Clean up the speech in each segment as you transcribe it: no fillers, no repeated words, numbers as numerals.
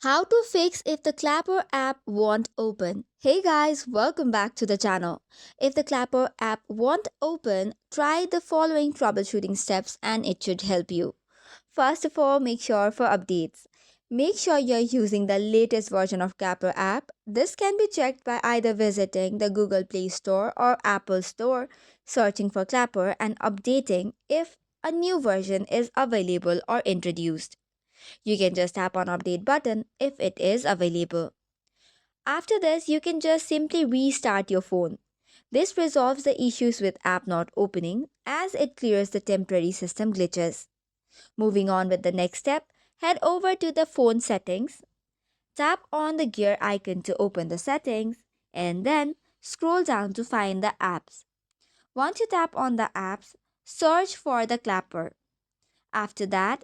How to fix if the Clapper app won't open. Hey guys, welcome back to the channel. If the Clapper app won't open, try the following troubleshooting steps and it should help you. First of all, make sure for updates. Make sure you're using the latest version of Clapper app. This can be checked by either visiting the Google Play Store or Apple Store, searching for Clapper and updating if a new version is available or introduced. You can just tap on update button if it is available. After this, you can just simply restart your phone. This resolves the issues with app not opening as it clears the temporary system glitches. Moving on with the next step, head over to the phone settings, tap on the gear icon to open the settings, and then scroll down to find the apps. Once you tap on the apps, search for the Clapper. After that,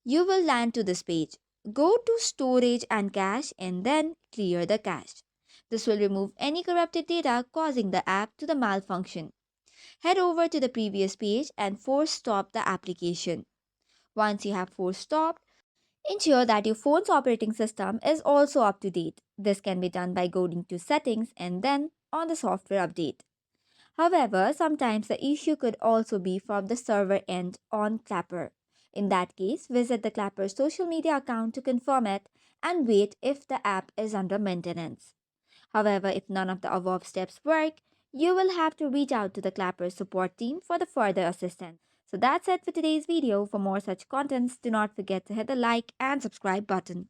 you will land to this page. Go to storage and cache and then clear the cache. This will remove any corrupted data causing the app to the malfunction. Head over to the previous page and force stop the application. Once you have force stopped, ensure that your phone's operating system is also up to date. This can be done by going to settings and then on the software update. However, sometimes the issue could also be from the server end on Clapper. In that case, visit the Clapper's social media account to confirm it and wait if the app is under maintenance. However, if none of the above steps work, you will have to reach out to the Clapper support team for the further assistance. So that's it for today's video. For more such contents, do not forget to hit the like and subscribe button.